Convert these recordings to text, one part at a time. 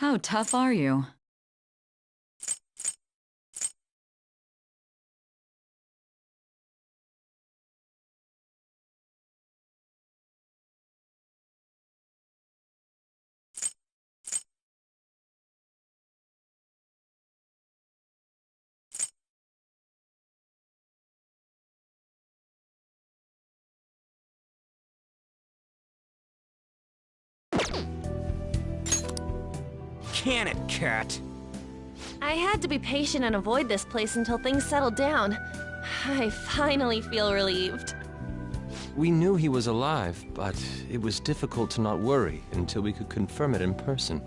How tough are you? Can it, cat? I had to be patient and avoid this place until things settled down. I finally feel relieved. We knew he was alive, but it was difficult to not worry until we could confirm it in person.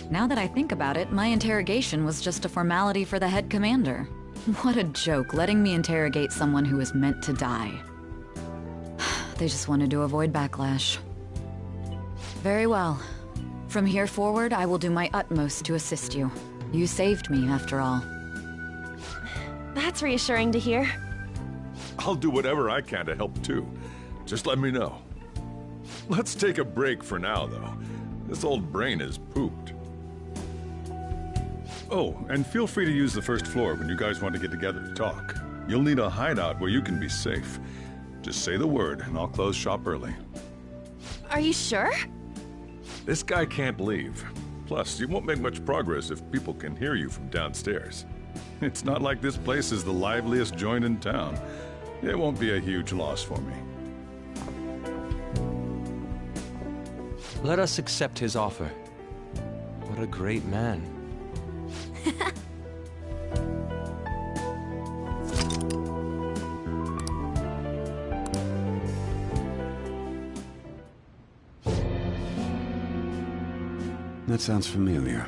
Now that I think about it, my interrogation was just a formality for the head commander. What a joke, letting me interrogate someone who was meant to die. They just wanted to avoid backlash. Very well. From here forward, I will do my utmost to assist you. You saved me, after all. That's reassuring to hear. I'll do whatever I can to help too. Just let me know. Let's take a break for now, though. This old brain is pooped. Oh, and feel free to use the first floor when you guys want to get together to talk. You'll need a hideout where you can be safe. Just say the word, and I'll close shop early. Are you sure? This guy can't leave. Plus, you won't make much progress if people can hear you from downstairs. It's not like this place is the liveliest joint in town. It won't be a huge loss for me. Let us accept his offer. What a great man. That sounds familiar.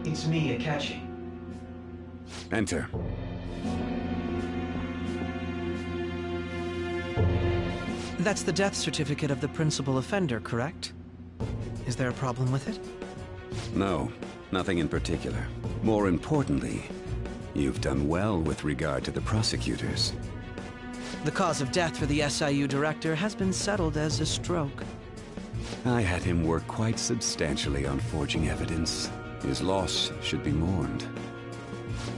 It's me, Akachi. Enter. That's the death certificate of the principal offender, correct? Is there a problem with it? No, nothing in particular. More importantly, you've done well with regard to the prosecutors. The cause of death for the SIU director has been settled as a stroke. I had him work quite substantially on forging evidence. His loss should be mourned.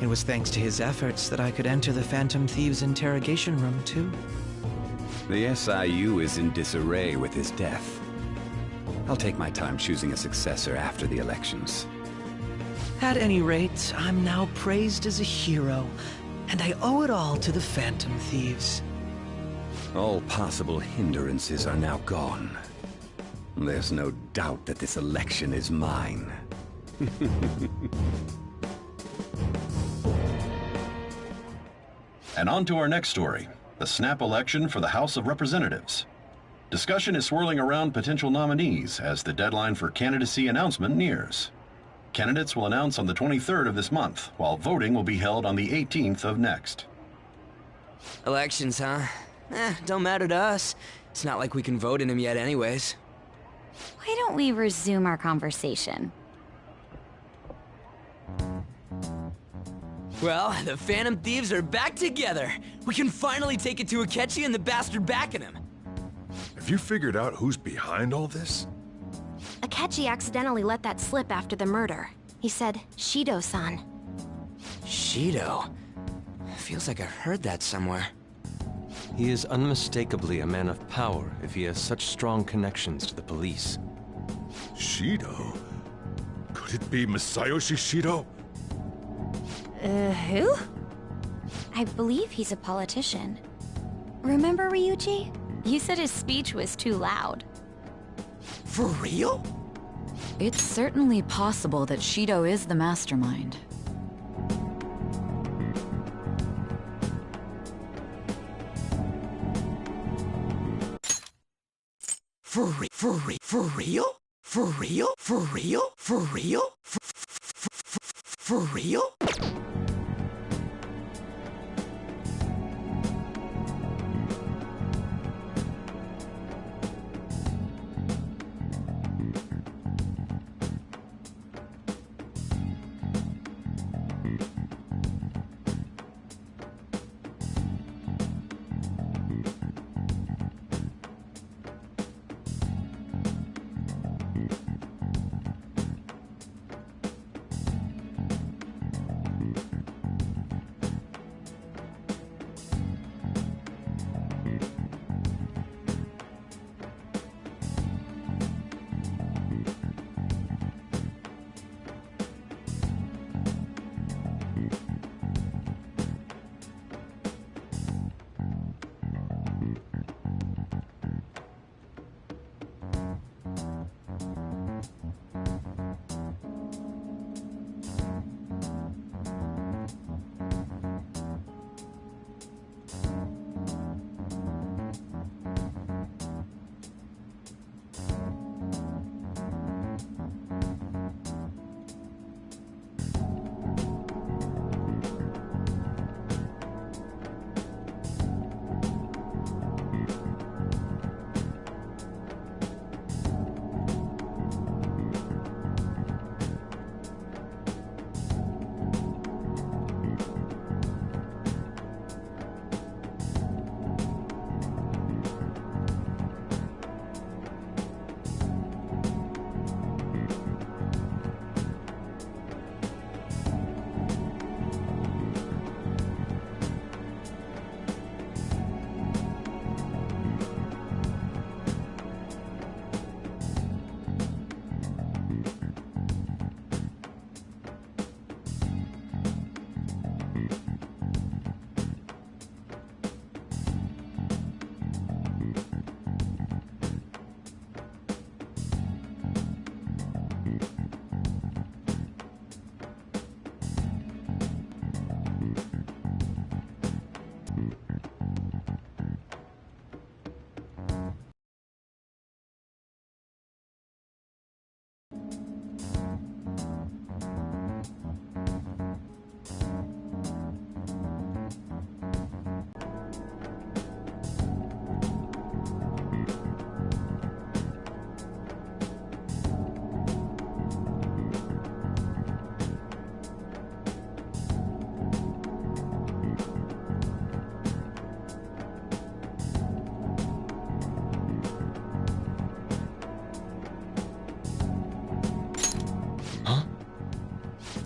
It was thanks to his efforts that I could enter the Phantom Thieves' interrogation room, too. The SIU is in disarray with his death. I'll take my time choosing a successor after the elections. At any rate, I'm now praised as a hero, and I owe it all to the Phantom Thieves. All possible hindrances are now gone. There's no doubt that this election is mine. And on to our next story, the snap election for the House of Representatives. Discussion is swirling around potential nominees as the deadline for candidacy announcement nears. Candidates will announce on the 23rd of this month, while voting will be held on the 18th of next. Elections, huh? Don't matter to us. It's not like we can vote in them yet anyways. Why don't we resume our conversation? Well, the Phantom Thieves are back together. We can finally take it to Akechi and the bastard backing him. Have you figured out who's behind all this? Akechi accidentally let that slip after the murder. He said, Shido-san. Shido? Feels like I've heard that somewhere. He is unmistakably a man of power if he has such strong connections to the police. Shido? Could it be Masayoshi Shido? Who? I believe he's a politician. Remember Ryuji? You said his speech was too loud. For real? It's certainly possible that Shido is the mastermind. For real? For real? For real? For real? For real? For real?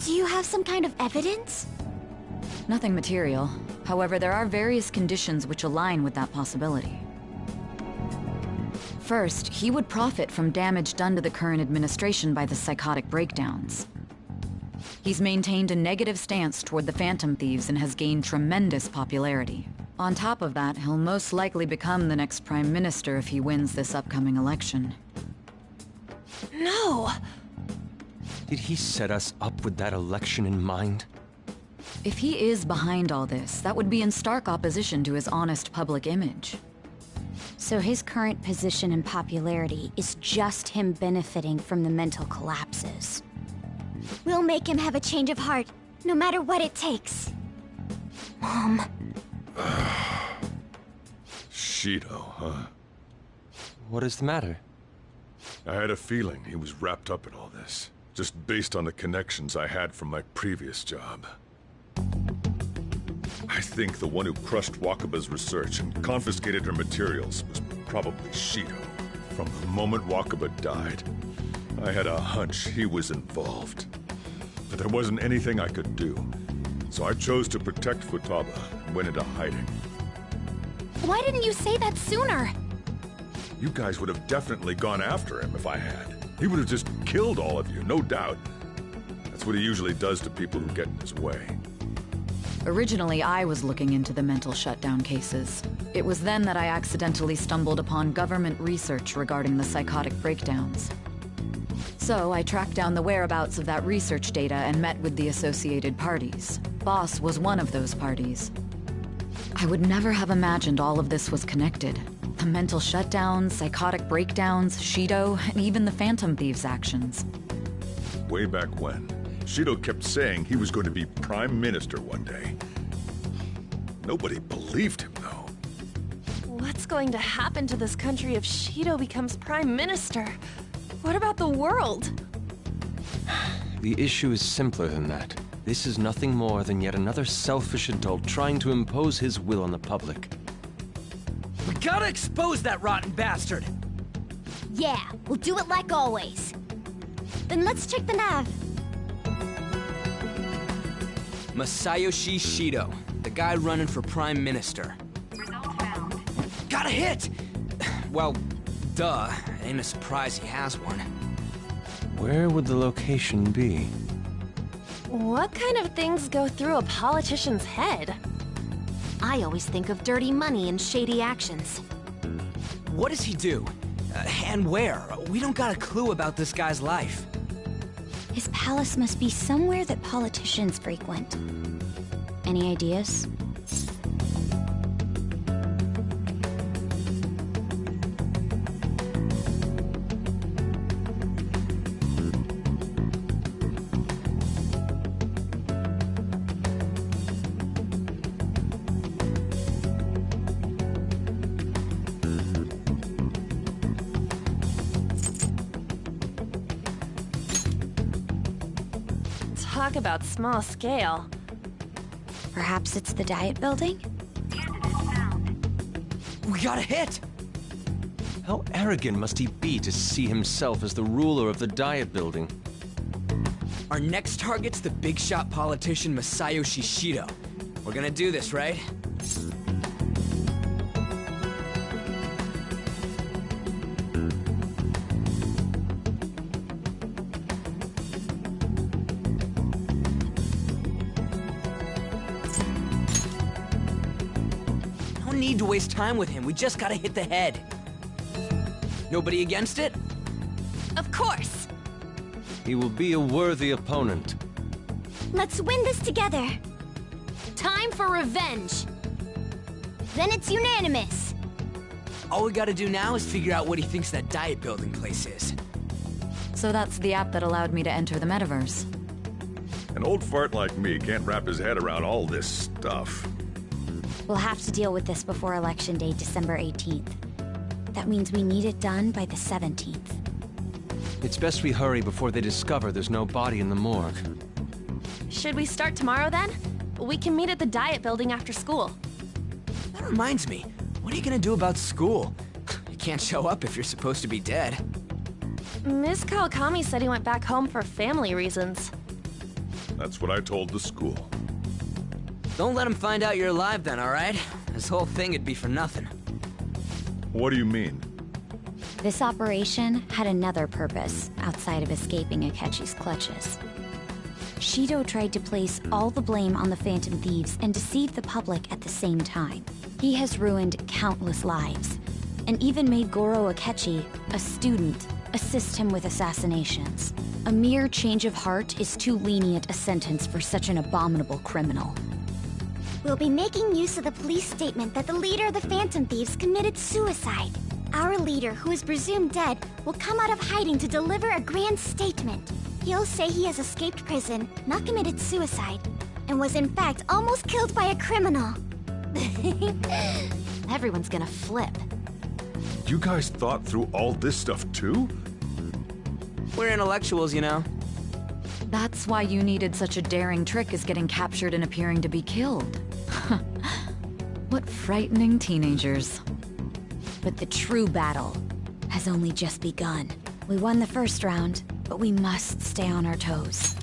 Do you have some kind of evidence? Nothing material. However, there are various conditions which align with that possibility. First, he would profit from damage done to the current administration by the psychotic breakdowns. He's maintained a negative stance toward the Phantom Thieves and has gained tremendous popularity. On top of that, he'll most likely become the next Prime Minister if he wins this upcoming election. No! Did he set us up with that election in mind? If he is behind all this, that would be in stark opposition to his honest public image. So his current position and popularity is just him benefiting from the mental collapses. We'll make him have a change of heart, no matter what it takes. Mom. Shido, huh? What is the matter? I had a feeling he was wrapped up in all this, just based on the connections I had from my previous job. I think the one who crushed Wakaba's research and confiscated her materials was probably Shido. From the moment Wakaba died, I had a hunch he was involved. But there wasn't anything I could do, so I chose to protect Futaba and went into hiding. Why didn't you say that sooner? You guys would have definitely gone after him if I had. He would have just killed all of you, no doubt. That's what he usually does to people who get in his way. Originally, I was looking into the mental shutdown cases. It was then that I accidentally stumbled upon government research regarding the psychotic breakdowns. So I tracked down the whereabouts of that research data and met with the associated parties. Boss was one of those parties. I would never have imagined all of this was connected. The mental shutdowns, psychotic breakdowns, Shido, and even the Phantom Thieves' actions. Way back when, Shido kept saying he was going to be Prime Minister one day. Nobody believed him, though. What's going to happen to this country if Shido becomes Prime Minister? What about the world? The issue is simpler than that. This is nothing more than yet another selfish adult trying to impose his will on the public. We gotta expose that rotten bastard! Yeah, we'll do it like always. Then let's check the nav. Masayoshi Shido, the guy running for Prime Minister. Got a hit! Well, duh. Ain't a surprise he has one. Where would the location be? What kind of things go through a politician's head? I always think of dirty money and shady actions. What does he do? And where? We don't got a clue about this guy's life. His palace must be somewhere that politicians frequent. Any ideas? Talk about small scale. Perhaps it's the diet building? We got a hit! How arrogant must he be to see himself as the ruler of the diet building? Our next target's the big shot politician Masayoshi Shido. We're gonna do this, right? No need to waste time with him. We just gotta hit the head. Nobody against it? Of course! He will be a worthy opponent. Let's win this together! Time for revenge! Then it's unanimous! All we gotta do now is figure out what he thinks that diet building place is. So that's the app that allowed me to enter the metaverse. An old fart like me can't wrap his head around all this stuff. We'll have to deal with this before Election Day, December 18th. That means we need it done by the 17th. It's best we hurry before they discover there's no body in the morgue. Should we start tomorrow then? We can meet at the diet building after school. That reminds me, what are you gonna do about school? You can't show up if you're supposed to be dead. Miss Kawakami said he went back home for family reasons. That's what I told the school. Don't let him find out you're alive then, alright? This whole thing would be for nothing. What do you mean? This operation had another purpose outside of escaping Akechi's clutches. Shido tried to place all the blame on the Phantom Thieves and deceive the public at the same time. He has ruined countless lives, and even made Goro Akechi, a student, assist him with assassinations. A mere change of heart is too lenient a sentence for such an abominable criminal. We'll be making use of the police statement that the leader of the Phantom Thieves committed suicide. Our leader, who is presumed dead, will come out of hiding to deliver a grand statement. He'll say he has escaped prison, not committed suicide, and was in fact almost killed by a criminal. Everyone's gonna flip. You guys thought through all this stuff too? We're intellectuals, you know. That's why you needed such a daring trick as getting captured and appearing to be killed. What frightening teenagers. But the true battle has only just begun. We won the first round, but we must stay on our toes.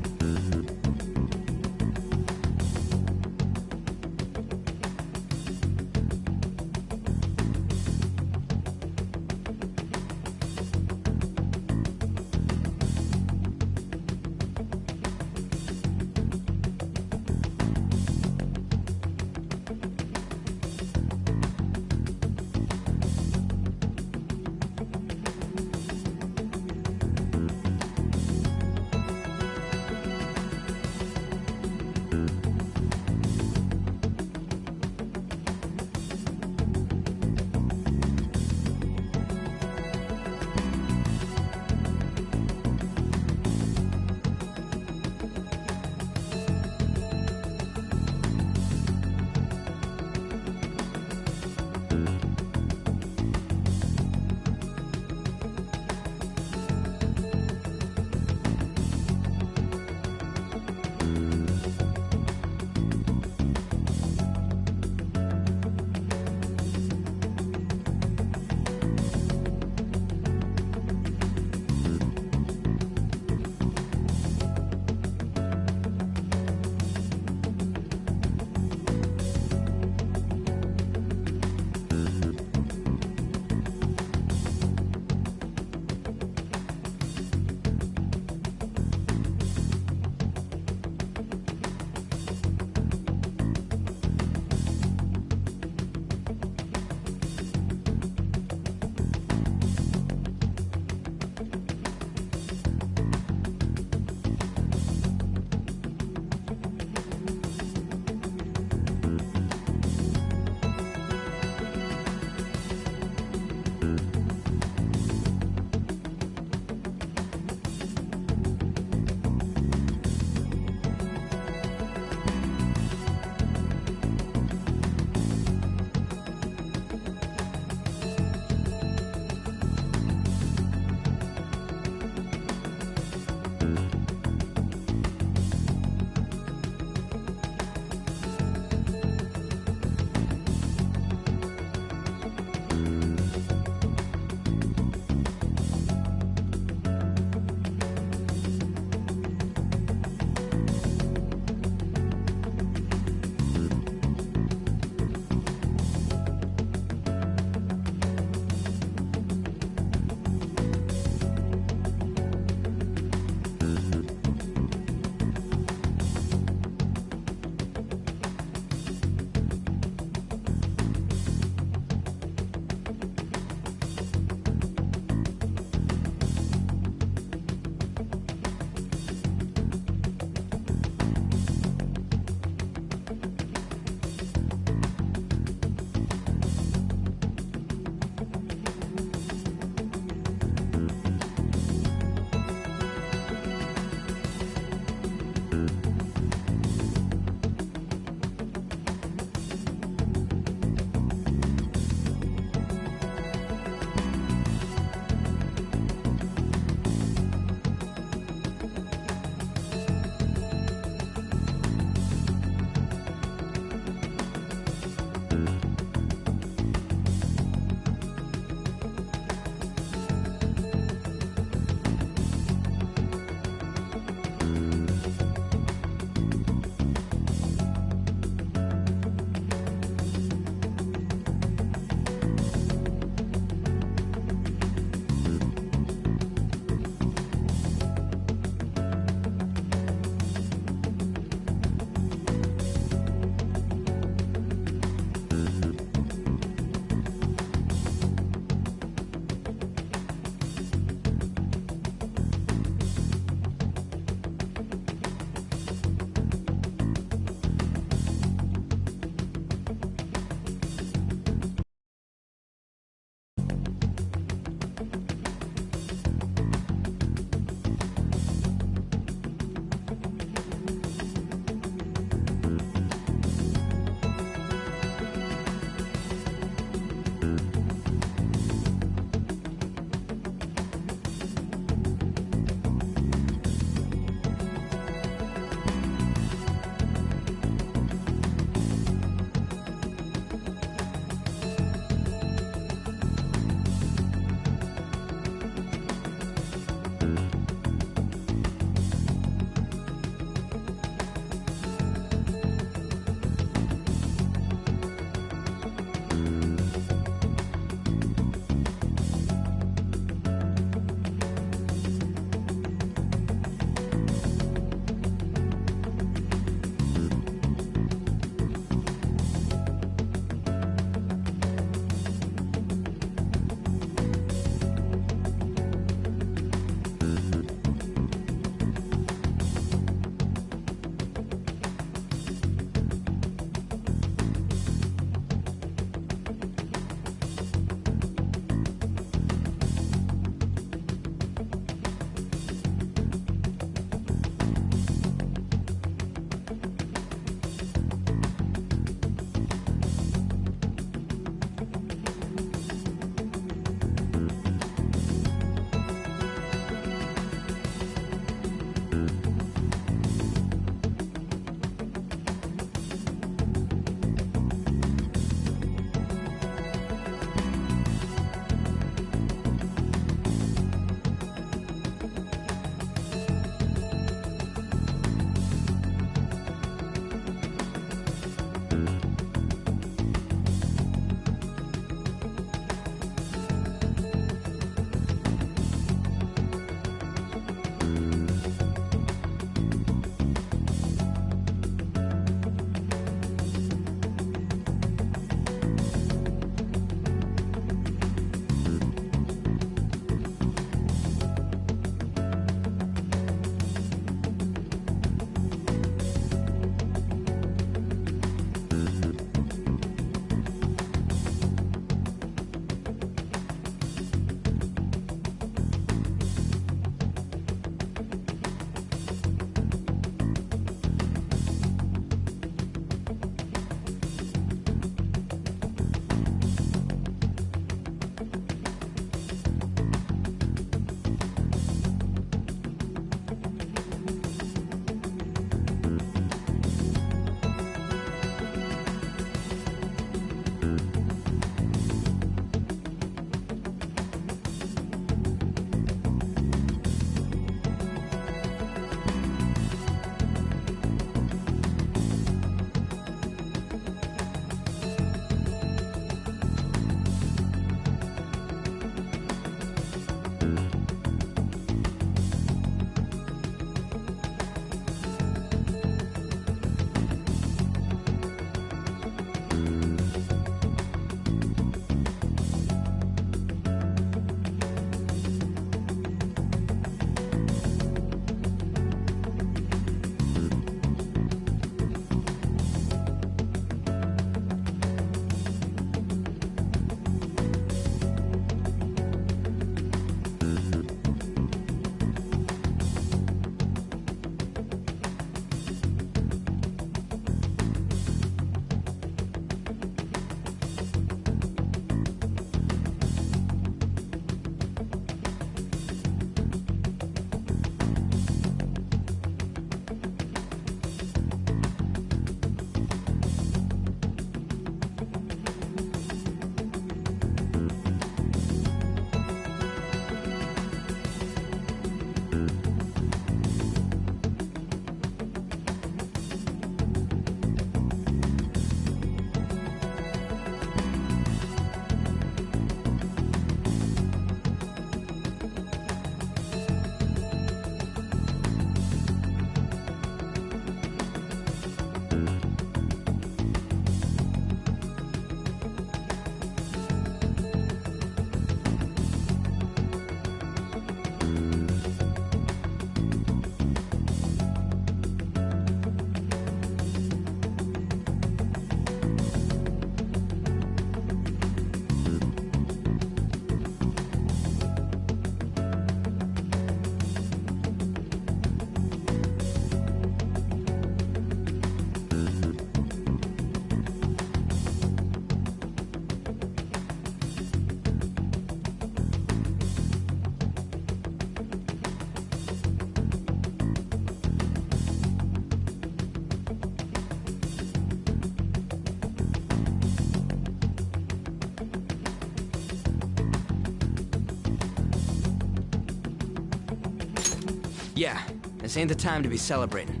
Yeah, this ain't the time to be celebrating.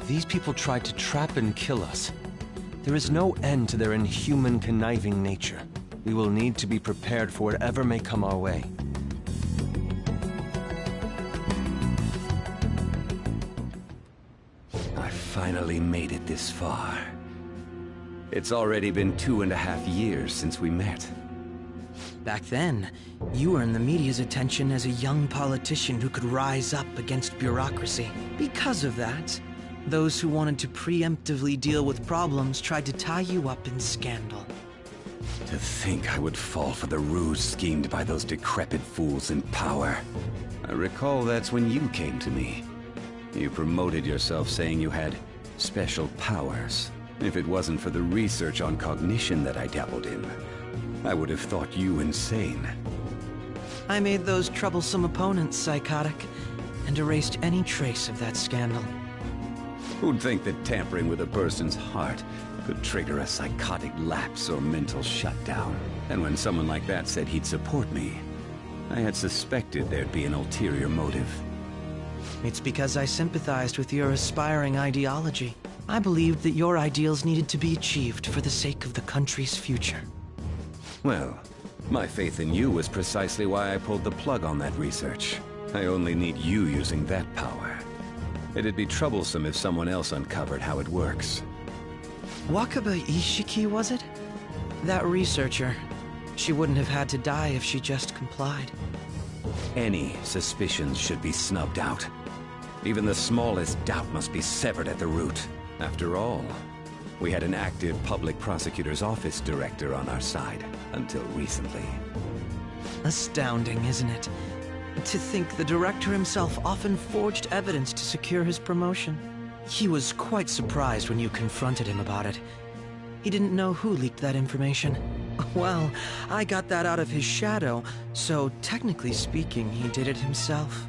These people tried to trap and kill us. There is no end to their inhuman, conniving nature. We will need to be prepared for whatever may come our way. I finally made it this far. It's already been 2.5 years since we met. Back then, you were in the media's attention as a young politician who could rise up against bureaucracy. Because of that, those who wanted to preemptively deal with problems tried to tie you up in scandal. To think I would fall for the ruse schemed by those decrepit fools in power. I recall that's when you came to me. You promoted yourself saying you had special powers. If it wasn't for the research on cognition that I dabbled in, I would have thought you insane. I made those troublesome opponents psychotic, and erased any trace of that scandal. Who'd think that tampering with a person's heart could trigger a psychotic lapse or mental shutdown? And when someone like that said he'd support me, I had suspected there'd be an ulterior motive. It's because I sympathized with your aspiring ideology. I believed that your ideals needed to be achieved for the sake of the country's future. Well, my faith in you was precisely why I pulled the plug on that research. I only need you using that power. It'd be troublesome if someone else uncovered how it works. Wakaba Ishiki, was it? That researcher. She wouldn't have had to die if she just complied. Any suspicions should be snubbed out. Even the smallest doubt must be severed at the root. After all, we had an active public prosecutor's office director on our side, until recently. Astounding, isn't it? To think the director himself often forged evidence to secure his promotion. He was quite surprised when you confronted him about it. He didn't know who leaked that information. Well, I got that out of his shadow, so technically speaking, he did it himself.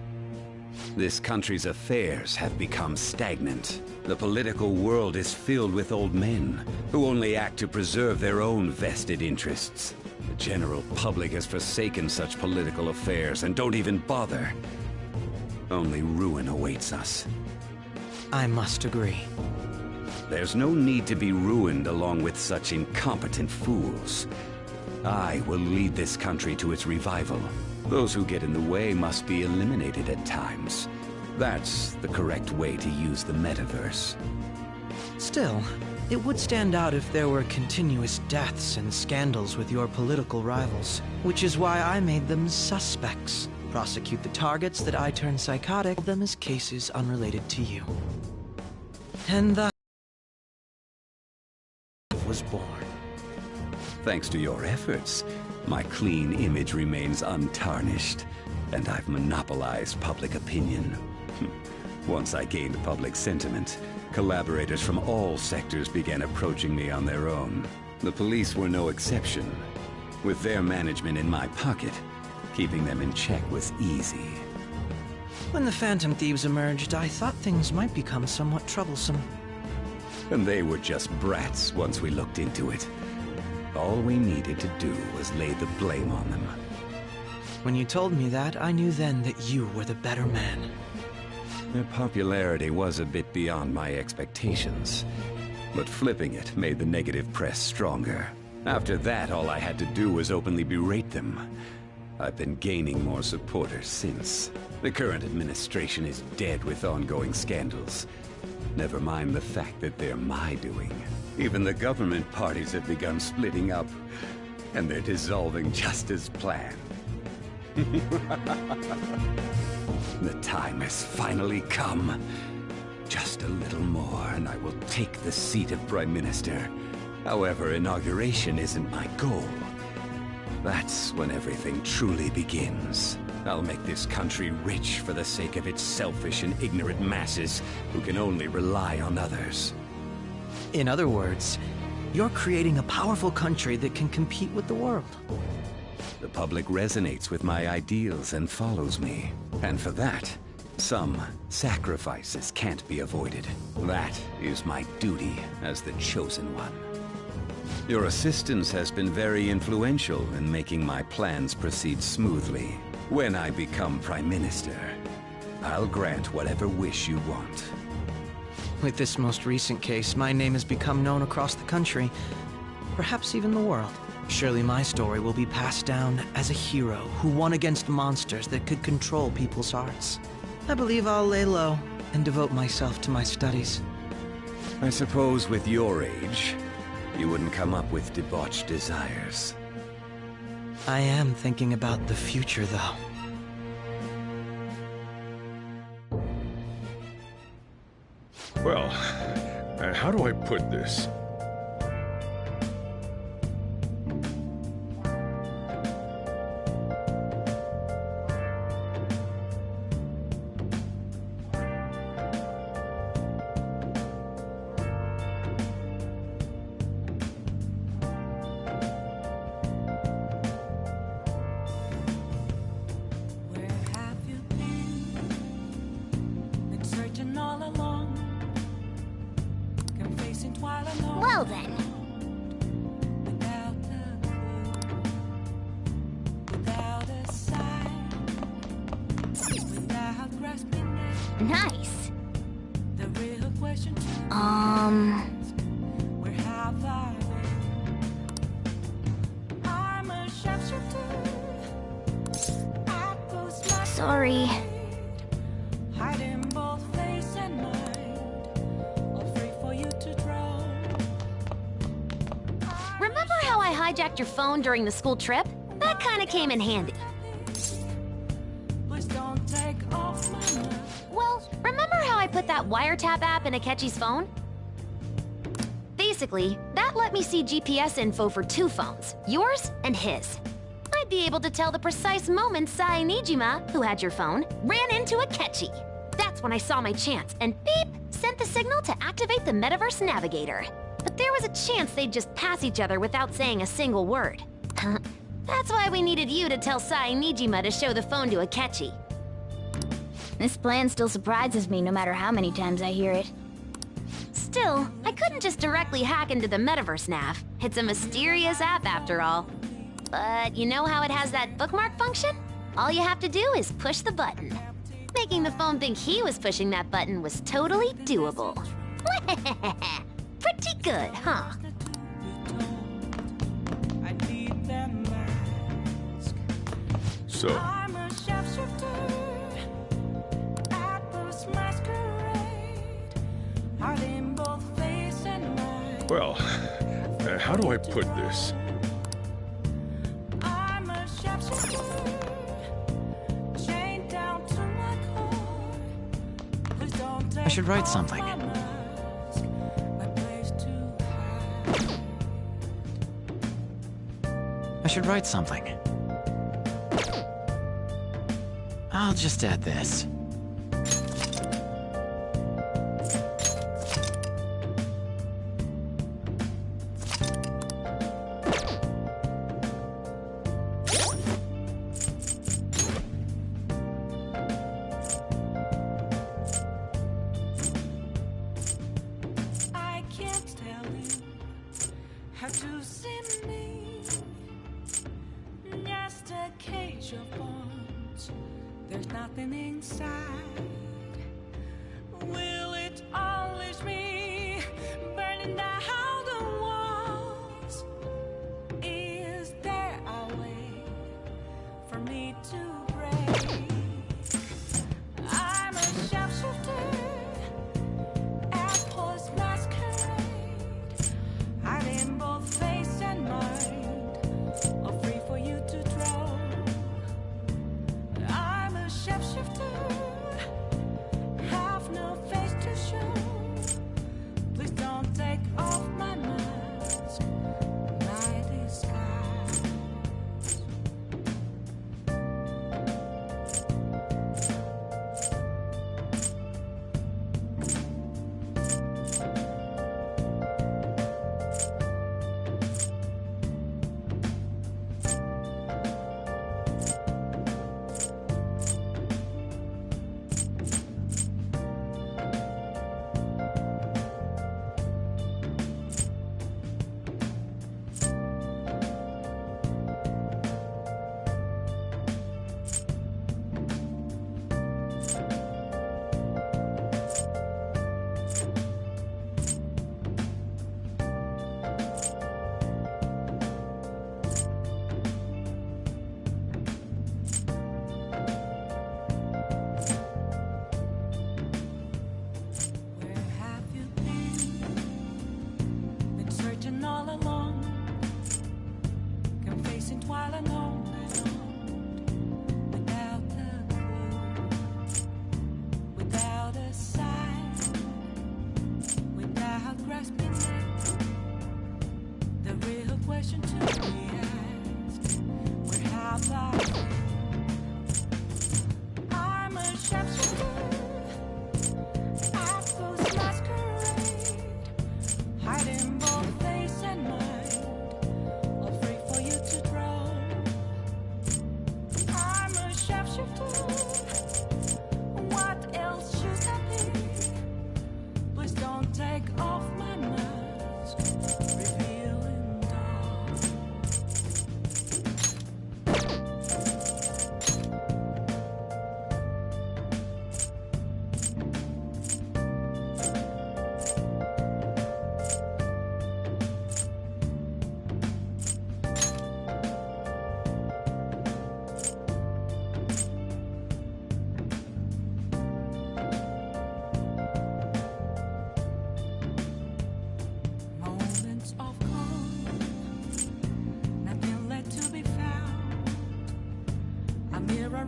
This country's affairs have become stagnant. The political world is filled with old men who only act to preserve their own vested interests. The general public has forsaken such political affairs and don't even bother. Only ruin awaits us. I must agree. There's no need to be ruined along with such incompetent fools. I will lead this country to its revival. Those who get in the way must be eliminated at times. That's the correct way to use the metaverse. Still, it would stand out if there were continuous deaths and scandals with your political rivals, which is why I made them suspects. Prosecute the targets that I turn psychotic, them as cases unrelated to you. And the was born. Thanks to your efforts, my clean image remains untarnished, and I've monopolized public opinion. Once I gained public sentiment, collaborators from all sectors began approaching me on their own. The police were no exception. With their management in my pocket, keeping them in check was easy. When the Phantom Thieves emerged, I thought things might become somewhat troublesome. And they were just brats once we looked into it. All we needed to do was lay the blame on them. When you told me that, I knew then that you were the better man. Their popularity was a bit beyond my expectations, but flipping it made the negative press stronger. After that, all I had to do was openly berate them. I've been gaining more supporters since. The current administration is dead with ongoing scandals. Never mind the fact that they're my doing. Even the government parties have begun splitting up, and they're dissolving just as planned. The time has finally come. Just a little more, and I will take the seat of Prime Minister. However, inauguration isn't my goal. That's when everything truly begins. I'll make this country rich for the sake of its selfish and ignorant masses who can only rely on others. In other words, you're creating a powerful country that can compete with the world. The public resonates with my ideals and follows me. And for that, some sacrifices can't be avoided. That is my duty as the chosen one. Your assistance has been very influential in making my plans proceed smoothly. When I become Prime Minister, I'll grant whatever wish you want. With this most recent case, my name has become known across the country, perhaps even the world. Surely my story will be passed down as a hero who won against monsters that could control people's hearts. I believe I'll lay low and devote myself to my studies. I suppose with your age, you wouldn't come up with debauched desires. I am thinking about the future, though. Well, how do I put this? Well then. Nice. Sorry. Remember how I hijacked your phone during the school trip? That kinda came in handy. Well, remember how I put that wiretap app in Akechi's phone? Basically, that let me see GPS info for 2 phones, yours and his. I'd be able to tell the precise moment Sae Nijima, who had your phone, ran into Akechi. That's when I saw my chance, and beep, sent the signal to activate the Metaverse Navigator. But there was a chance they'd just pass each other without saying a single word. That's why we needed you to tell Sae Nijima to show the phone to Akechi. This plan still surprises me no matter how many times I hear it. Still, I couldn't just directly hack into the Metaverse Nav. It's a mysterious app after all. But you know how it has that bookmark function? All you have to do is push the button. Making the phone think he was pushing that button was totally doable. Pretty good, huh? So, well, how do I put this? I should write something. I should write something. I'll just add this. I can't tell you how to see me. Just a cage of bones. There's nothing inside. Will it unleash me, burning down the walls? Is there a way for me to break? I'm a sharpshooter at post masquerade, hiding both face and mind, all free for you to draw. I'm a shapeshifter, have no face to show. Please don't take off my mask, my disguise.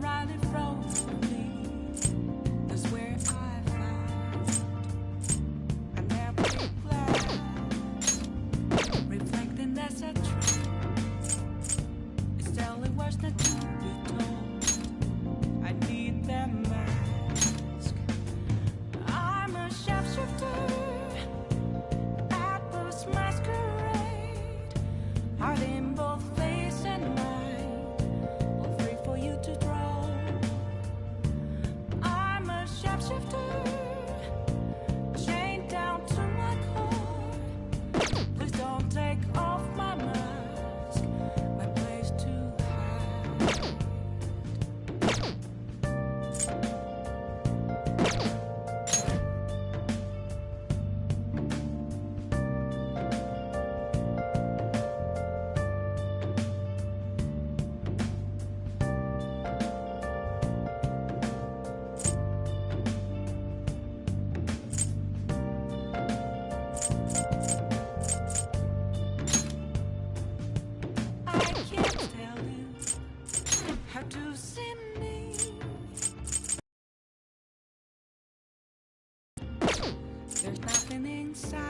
rightly froze for me. That's where I found an empty glass, reflecting that's a truth. It's telling words not to be told. I need that mask. I'm a shapeshifter at this masquerade, heart in both face and mind, all free for you to draw. I'm a shapeshifter, chained down to my core. Please don't take off my mask, my place to hide. I can't tell you how to see me. There's nothing inside.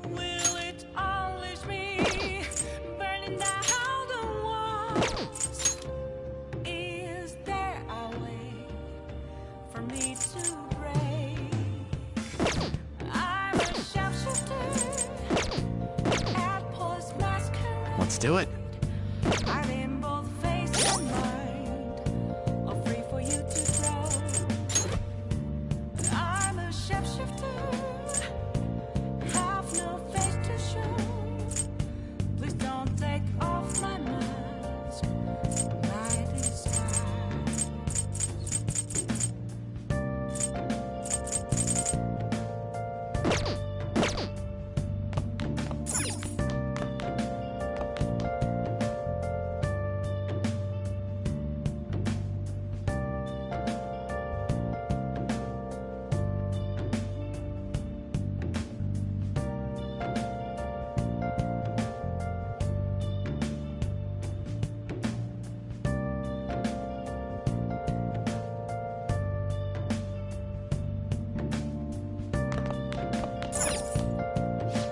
Will it unleash me, burning down the walls? Is there a way for me to break? I'm a shapeshifter at post masquerade. Let's do it. I'm in both face and mind, all free for you to draw. I'm a shapeshifter, have no face to show. Please don't take off my mask, my disguise.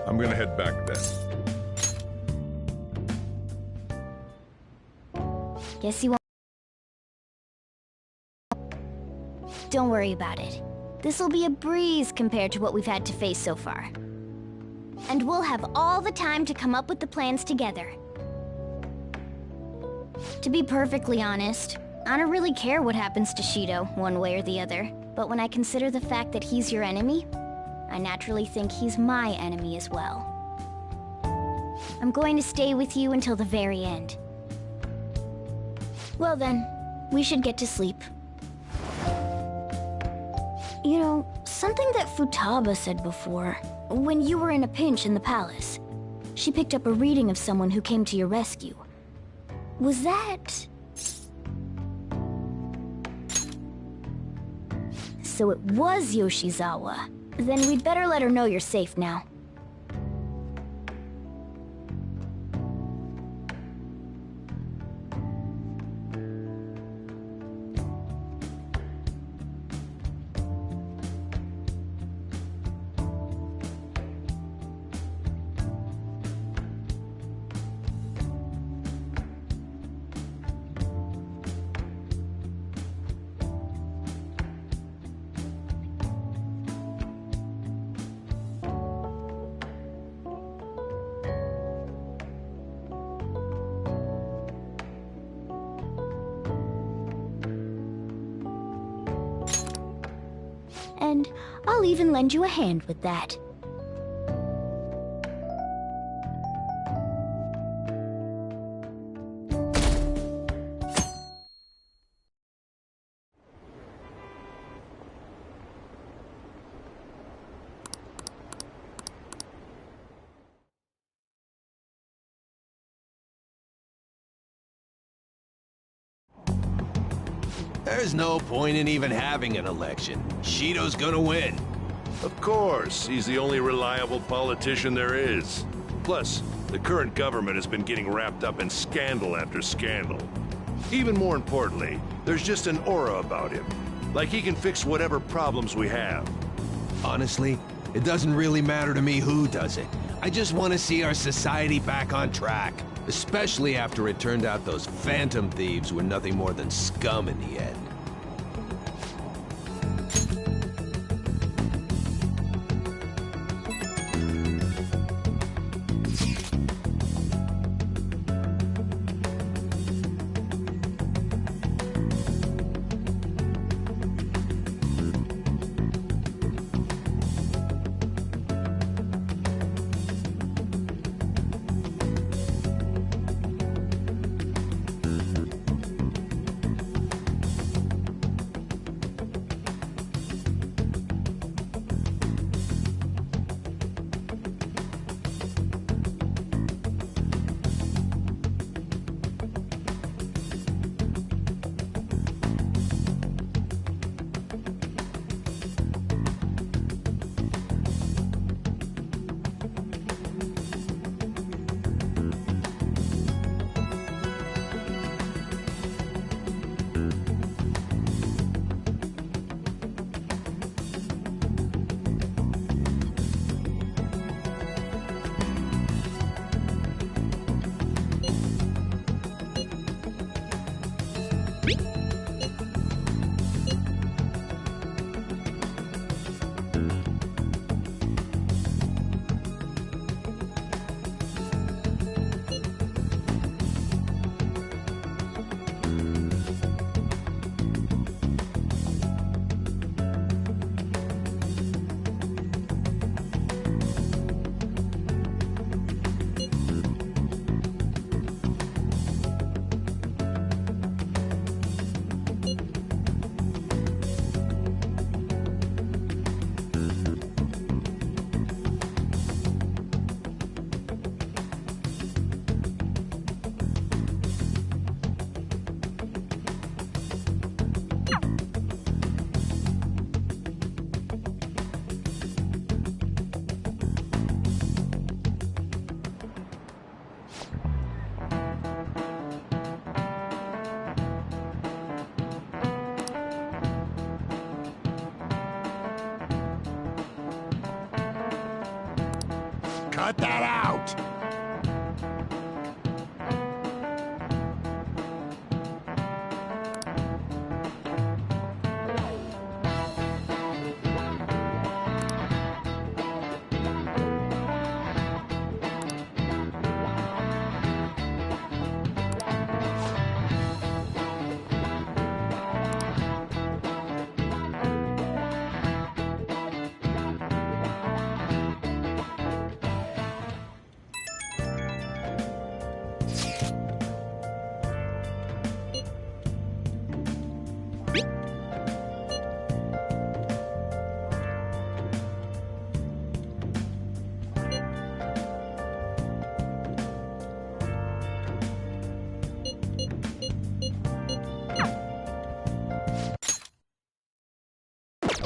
I'm gonna head back then. Guess you won't. Don't worry about it. This'll be a breeze compared to what we've had to face so far. And we'll have all the time to come up with the plans together. To be perfectly honest, I don't really care what happens to Shido, one way or the other. But when I consider the fact that he's your enemy, I naturally think he's my enemy as well. I'm going to stay with you until the very end. Well then, we should get to sleep. You know, something that Futaba said before, when you were in a pinch in the palace, she picked up a reading of someone who came to your rescue. Was that... So it was Yoshizawa. Then we'd better let her know you're safe now. And I'll even lend you a hand with that. There's no point in even having an election. Shido's gonna win. Of course, he's the only reliable politician there is. Plus, the current government has been getting wrapped up in scandal after scandal. Even more importantly, there's just an aura about him. Like he can fix whatever problems we have. Honestly, it doesn't really matter to me who does it. I just want to see our society back on track. Especially after it turned out those phantom thieves were nothing more than scum in the end. Cut that out!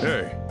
Hey.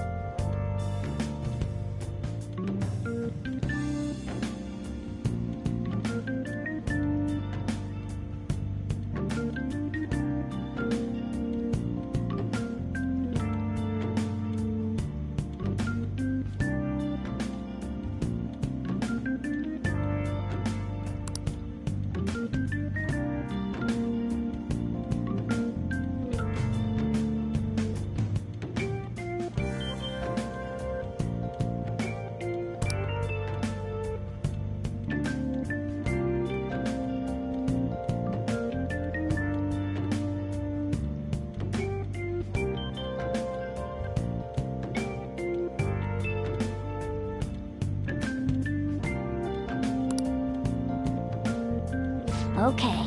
Okay.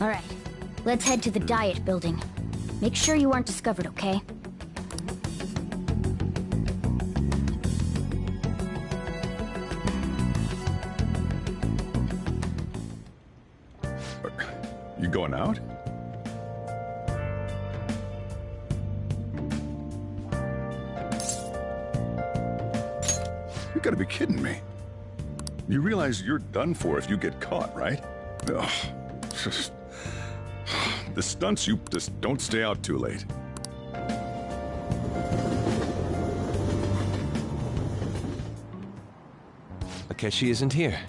Alright, let's head to the Diet Building. Make sure you aren't discovered, okay? You going out? You gotta be kidding me. You realize you're done for if you get caught, right? Ugh. The stunts, you just don't stay out too late. Akechi isn't here.